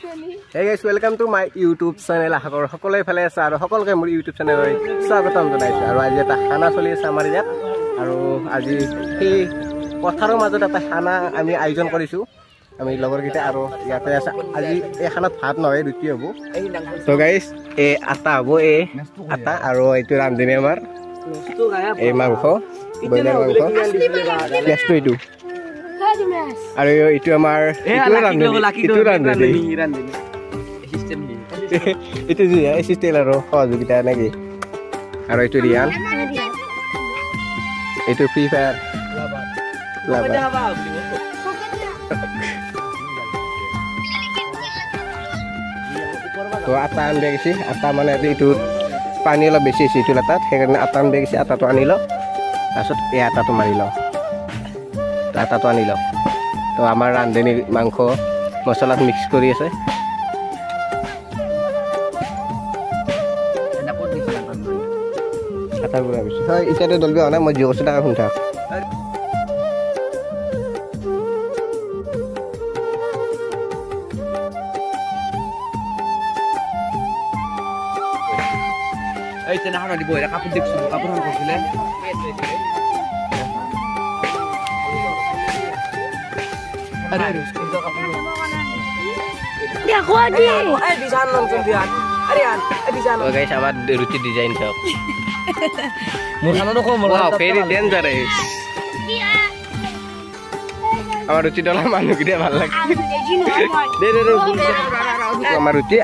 Hey guys, welcome to my YouTube channel. Ahakor সকলে ফেলে আছে আৰু সকলকে মোৰ YouTube channel লৈ স্বাগতম জনাইছো আৰু আজি এটা খানা চলি আছে আমাৰ ইয়াত আৰু আজি এই পথাৰৰ মাজত এটা খানা আমি আয়োজন কৰিছো আমি লগৰ গিটা আৰু ইয়াতে আছে আজি এই খানাত ভাত নহয় ৰুটি হ'ব তো গাইস এই আটা হ'ব এই আটা আৰু এইটো ৰান্ধনি আমাৰ এই মাংস বইলাৰ মাংস নেক্সট এইটো আৰু এইটো আমাৰ এইটো ৰান্ধনি itu dia sistem laro kalau kita lagi aro itu Rian itu Free Fire তো আটা আনবে গেছি আটা মানে itu পানী অলপ বেছি আছে itu লাতাত সেইকাৰণে আটা আনবে গেছি আটাটো আনি লও তাৰপিছত এই আটাটো মাৰি লও আটাটো আনি লও তো আমাৰ ৰান্ধনি মাংস মছলা মিক্স কৰি আছে Tahu habis. Hai, itu ada dolby ana mau jiwa sedang hunta. Ai tena hana di boy ra kapur dik sunu kapur han kosile. Ada untuk kapur. Ya ko adi. Ai di sana langsung dian. Arian, di sana. Oh guys, sama ruti desain shop. Wow, very dangerous. Amar ruti dalam manu gede ভাল লাগে দে amar ruti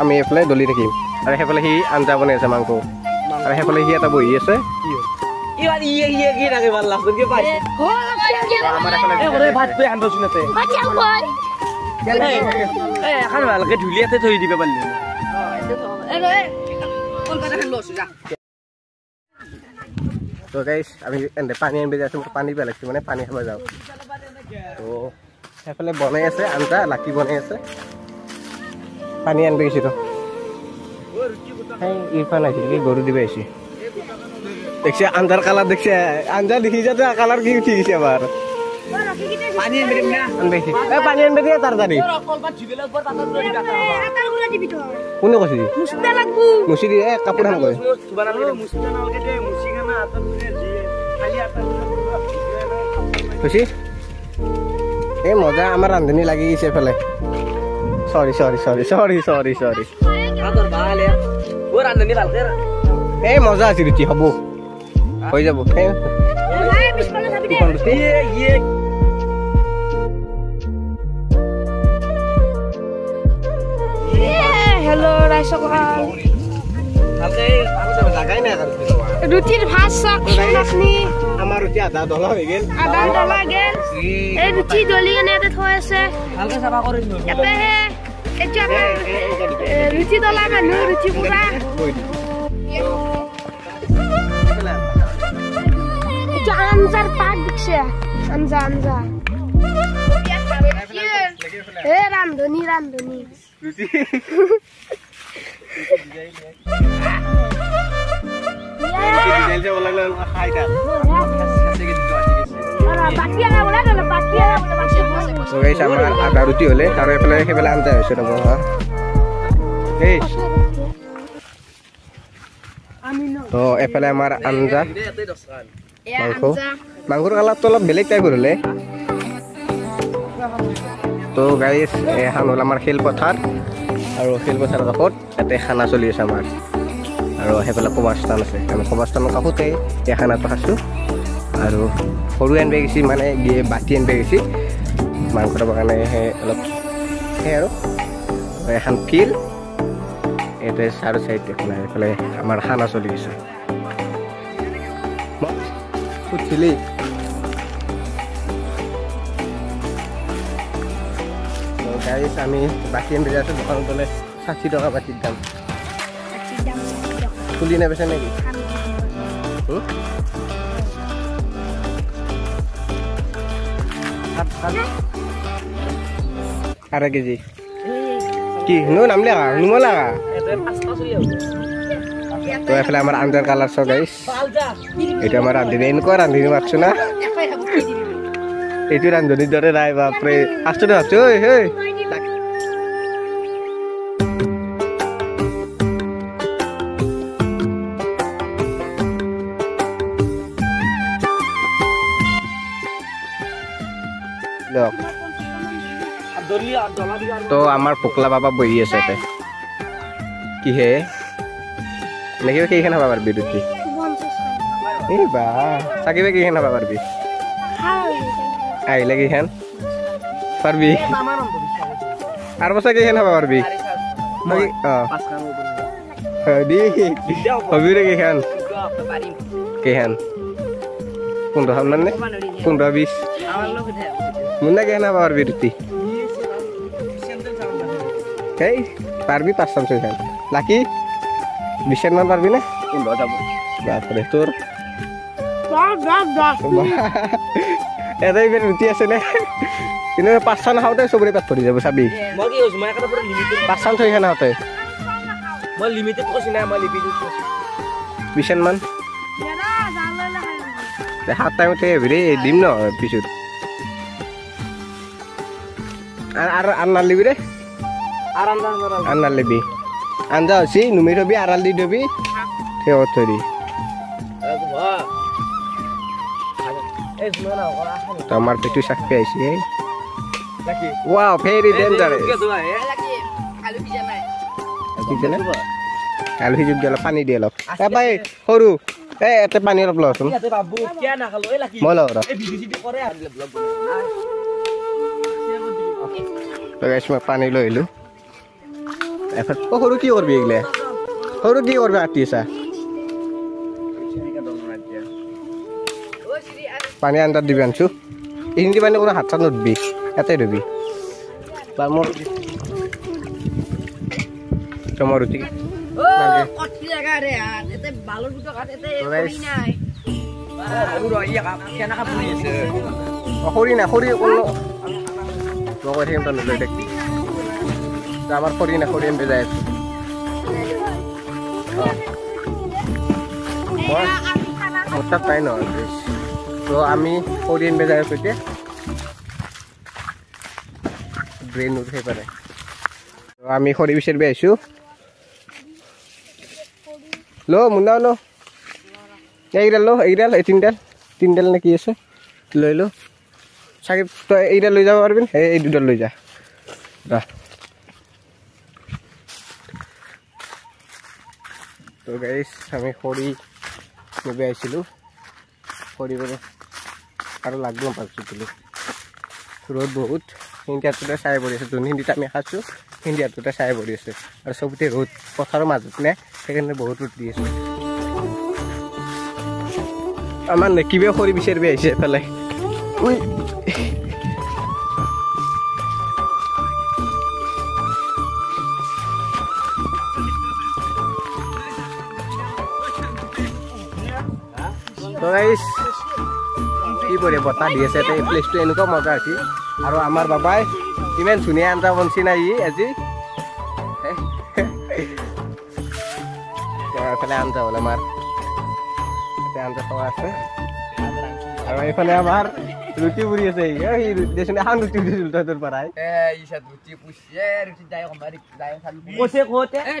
আমি এফলে দলি রাখিম আর হেফলে হি আঞ্জা বনাই আছে মাংস আর হেফলে হি এটা বহি আছে ইয়া ইয়ে ইয়ে কি লাগে ভাল লাগছে কি পাই আমার এখানে এ ওরে ভাত কই আনবো শুনতে বাচ্চা কই এ এখন ভালকে ধুলিয়াতে থই দিবে পারলি এ কলকাতা খেলো যা তো গাইস আমি এন্ডে পানি আনবে যাচ্ছি পানি পেলাইছি মানে পানি খাবা যাও তো সেফালে বনাই আছে আনটা লাকি বনাই আছে পানি আনবে গেছি তো এই ইরফান আইছি কি গরু দিবে আইছি দেখছি আন্দার কালার দেখছি আন্দা দেখি যাতে কালার কি উঠি গেছে আবার পানি আনবে না আনবে এ পানি আনবে দিয়া তাড়াতাড়ি কলপাত জিবেলার উপর পাতাগুলো দিবা আকারগুলো দিবি তো কোনে কইছি মুছতে লাগবো মুছি দি এ কাপড় হাম কই সুবহানাল্লাহ মুছতে না লাগে দে মুছি না আতর করে দিয়ে খালি আতর খুশি এই মজা আমার রান্ধনি লাগি গেছে ফেলে সরি আতর ভালে ও রান্ধনি ভালকে এই মজা আছে রুচি হবো হয়ে যাব এই ভাই বিস্কুট খাবি দে ইয়ে हेलो राइसोकाल हालके आरो जागाय ना रुटिर भात साक खासनी আমাৰ रुटि আধা ডলা হৈ গেল আধা ডলা গেল এই रुटि ডলি কেনে এতে থৈ আছে হালকে সাফা কৰি নো এতে এটা रुटि ডলা মানুহ रुटि পুৰা এটা আঞ্জাৰ পাক দিছে আঞ্জা এ ৰান্ধনি रुटि ডিজাইন যে বলা লাগলো খাই দা বাকিয়া বলা না বাকিয়া তো গাইস আমার আধা রুটি হলে তার এফলে হেবেলা আনতে হইছে তো এই তো এফলে আমার আঞ্জা মাংসৰ কালাৰ তো অলপ বেলেগ টাইপৰ হলে তো গাইস এখন হল আমাৰ খেল পথাৰ আৰু খেল পথাৰৰ কাষত এতে খানা চলি আছে আমাৰ আৰু হেফালে কবাস্থান আছে আমি কবাস্থানৰ কাষতে এই খানাটো খাইছোঁ আৰু সৰু আনবে গেছি মানে বাতি আনবে গেছি মাংস খাবৰ কাৰণে অলপ সেই আৰু এখন ফিল ইয়াতে চাৰু চাইড এইফালে আমাৰ খানা চলি আছে উঠিলি গাইস আমি বাতি আনবে যাচ্ছি দোকানত গ'লে 60 টকা বাতিৰ দাম খুলি নেবেছে নাকি আধা কেজি কি নো নাম লাগা নুমো লাগা তো এফালে আমার আন্দার কালার সব গাইস এটা আমার রান্ধনি এনেকুৱা ৰান্ধনি মাৰছো না এইটো ৰান্ধনিৰ দৰে নাই বাপৰে আছটো ভাবছো ঐ লওক তো আমাৰ পোকলা বাবা বহি আছে ইয়াতে কিহে নেকিবা কেইখান খাব পাৰিবি ৰুটি এই বা চাকিবে কেইখান খাব পাৰিবি আহিলে কেইখান পাৰিবি আৰু বছৰ কেইখান খাব পাৰিবি হবি ৰে কেইখান কেইখান 15 মানে 15-20 মুন্না কেইখান খাব পাৰিবি ৰুটি এই পারবি 5-6 খান লাকি 20 মান পারবি না 15 যাব বাপরে তোর এটাই বের রুটি আছে না কিন্তু 5 খান খাওতে সবরে পেট ভরি যাব চাবি মই কি হইছ মই একটা পুরো লিমিটেড 5-6 খান খাওতে মই লিমিটেড কইছ না মই লিমিটেড 20 মান হাত টাইমতে ভিরে দিম না পিছত আর না লিবি রে আনার লেবি আঞ্জা আছি নুমি থবি আড়াল দি দিবি সেই থৰি আমাৰ পেটু চাকপে আইছে ওয়াও ভেৰি ডেঞ্জাৰাস আলু সিজুক গেল পানী দিয়ে অলপ ভাই সৰু এই এতে পানী অলপ লচোন মই লওঁ মই পানী লৈ আহিলোঁ সৰু কি কৰবি এইগিলা সৰু কি কৰবি আতি আছা পানী আন্দাত দিবি আনছো এইখিনি পানী কোনো হাত চাত নদবি এতে ধুবি মোৰ ৰুটি খৰি না খৰি মই কৈ থাকিম তই নলৈ দেখি আমার খড়ি না খড়ি এমপি যায় মোটা তাই নহয় তো আমি খড়ি এমপি যায় সৈতে ব্ৰেইন উঠে পাৰে তো আমি খড়ি বিচাৰিব আহিছোঁ লো মুন্না লো এইডাল লো এইডাল এই তিনডাল নে কি আছে লৈ লো চাগে তই এইডাল লৈ যাব পাৰিবি এই দুডাল লৈ যা তো গাইস আমি খড়ি নিবে আইছিলো খড়ি করে আর লাগলো পাচ্ছিলো রোদ বহুত হিন্দি আতুটা চাই পড়ি আছে যোন হিন্দিটা আমি খাচ্ছো হিন্দি আতুটা চাই পড়ি আছে আর সবতে রোদ পথারের মাজত নে সেখানে বহুত রোদ দি আছে আমার নেকিবে খড়ি বিচারবে আইছে এফালে উই তো গাইস কি পরে বতা দি আছে এই প্লেসটো এনেকুৱা মজা আছে আৰু আমাৰ বাবাই ইমান ধুনীয়া আঞ্জা বনছি না ই আজি এফালে আঞ্জা হ'ল আমাৰ আঞ্জা খোৱা আছে আৰু এইফালে আমাৰ ৰুটি পুৰি আছে এই দেচোন এখন ৰুটি দিছিল তোৰ পৰাই ৰুটি পুৰিছে ৰুটি দাই কমাৰি দাই খালি কোছে কোতে এই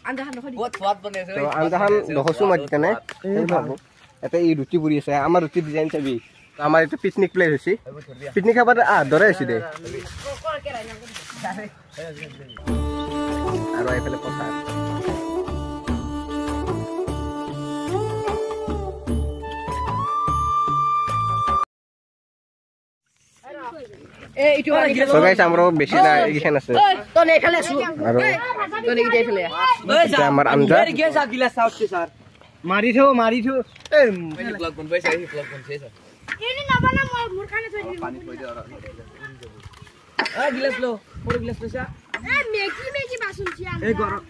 আঞ্জাখন নখদি বহুত সোৱাদ বনাইছে তো আঞ্জাখন নখসু মাতি তেনে ভাবো এটা এই ৰুটি পুৰি আছে আমাৰ ৰুটি ডিজাইন চাবি আমাৰ এটা পিকনিক প্লেস হৈছে পিকনিক খাবাৰ ধৰে আছে দে আৰু এইফালে পথাৰ এই তো গাইস আমৰা বেশি না এইখান আছে তো এইফালে আছো আৰু তো নেকি এইফালে আমাৰ আঞ্জা গিলাস চাওছে স্যার মারি থো এই ব্লগ বন বাইছে ব্লগ বন শেষ এনি না বানা মোর খানে থই দিবি পানি থই দে গিলাস লো পুরো গিলাস লইছা মেগি বাসুনছি আন এই গরম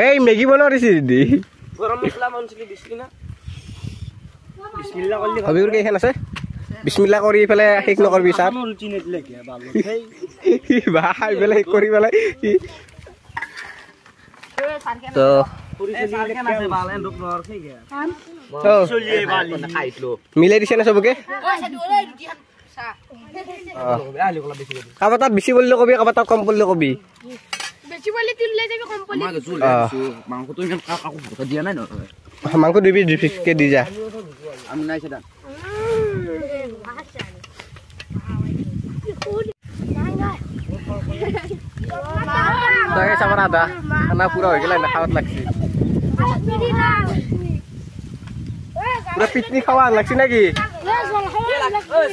এই মেগি বনারিছি দিদি গরম মশলা মনছিলি দিছলি না বিসমিল্লাহ করলি হবিউর কে এখান আছে বিসমিল্লাহ করি ফেলে শেষ নকরবি স্যার রুটি নেটলে কি ভালো এই ভাই ফেলে করি ফেলে তো মিলাই দিছে না সবকে কাবা তাত বেশি বললে কবি কাবা তাত কম বললে কবি বেশি বললে তুই লৈ যাবি কম বললে মাংস তো ইমান কাকু ভরকা দিয়া নাই ন মাংস দিবি ডিফিকে দি যা আমি নাই সেটা guys আমার আদা খানা পুরা হয়ে গেল না খাওয়াত লাগছে পুরা পিকনিক খাওয়া লাগছে নাকি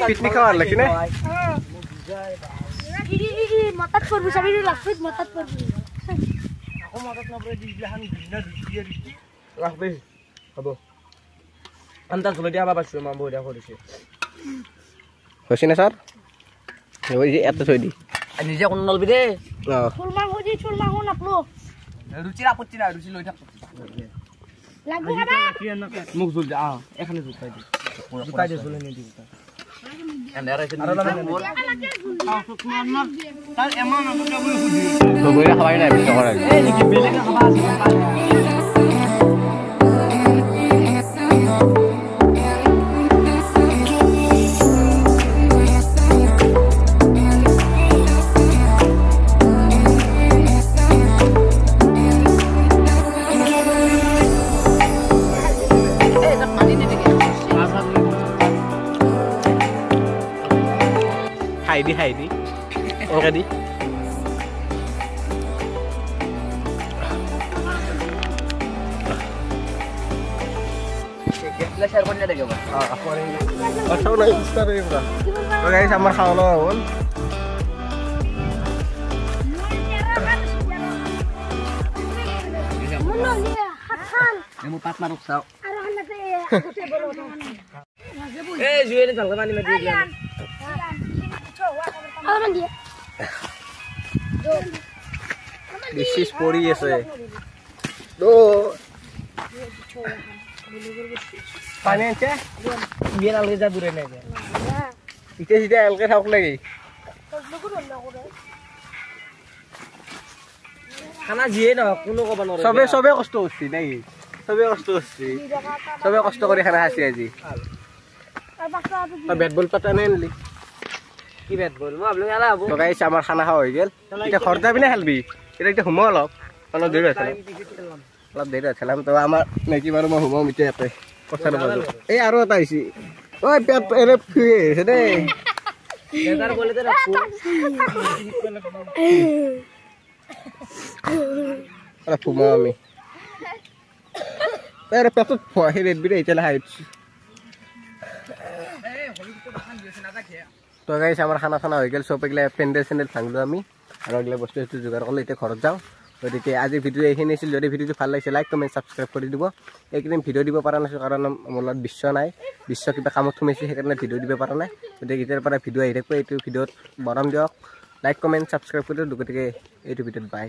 পিকনিক খাওয়া লাগছে না মতাত করবি সবই লাগছে মতাত করবি আকৌ মতাত নপৰে দিগলাহান ভিন্ন দিয়ে দিছি রাখবে হ'ব আন্তা চলে দিয়া বাবা সুমা বইরা করেছে হইছে না স্যার ওই যে এত ছয় দি নিজে কোন নলবি রে চুলমা হো নাপলো রুচি আপত্তি না রুচি লই থাক লাগবো খাবা মুখ জুল দে এখানে জুতাই দি জুতাই দে চলে নি দি জুতা এন্ডারে আছে তার এমন আমরা বলে হুদি তো বইরা খাবাই না বিটা করা এই নাকি বেলেকে খাবা আছে Heidi. Enggak di. Share করলে দেখো aku ini. Pasal na Insta রে bro. তো गाइस আমার খাওয়া হল। মনো নিয়া খান এমু পাত মারুক চাও। আর হানাতে আগতে বড় এই জুয়ে নে চলকা পানি মে দিয়ে দিলাম। This is pori আছে তো পানি আছে বিয়ে আলগে যা দূরে নাই ইতে সিধা আলগে থাক লাগি খানা জিয়ে না কোনো কব নরে সবে কষ্ট হচ্ছে নাকি সবে কষ্ট করে খানা খাইছি আজি আর ব্যাট বল পাতা নেনলি কি ব্যাট বল মই আপনি আলা হবো তো গাইস আমার খানা খাওয়া হয়ে গেল এটা খর যাবি না খেলবি এটা একটা হুমো অলপ দেরি আছিলাম তো আমার নাকি বাৰু মই হুমো মিটে এতে কথা নবলো এই আৰু এটা আইছি ওই পেট এরে ফুয়ে আছে দে এদার বলে দে রাখো আরে ফুমো আমি এরে পেট ফুয়া হেরে বিরে ইতলা হাইছি তো গাইস আমার খানা হয়ে গেল সব এগুলা প্যান্ডেল ভাঙলো আমি আর এগুলা বস্তু জোগাড় করলে এতিয়া ঘৰত যাওঁ গতিকে আজি ভিডিও এইখিনি আছিল যদি ভিডিওটো ভাল লাগিছে লাইক কমেন্ট সাবস্ক্রাইব কৰি দিব এইকেইদিন ভিডিও দিব পৰা নাছিল কাৰণ মোৰ লগত বিশ্ব নাই বিশ্ব কিবা কামত সোমাইছে সেইকাৰণে ভিডিও দিব পৰা নাই গতিকে এতিয়াৰ পৰা ভিডিও আহি থাকিব এইটো ভিডিওত বনাম দিয়ক লাইক কমেন্ট সাবস্ক্ৰাইব কৰি দিয়ক গতিকে এইটো ভিডিওত বাই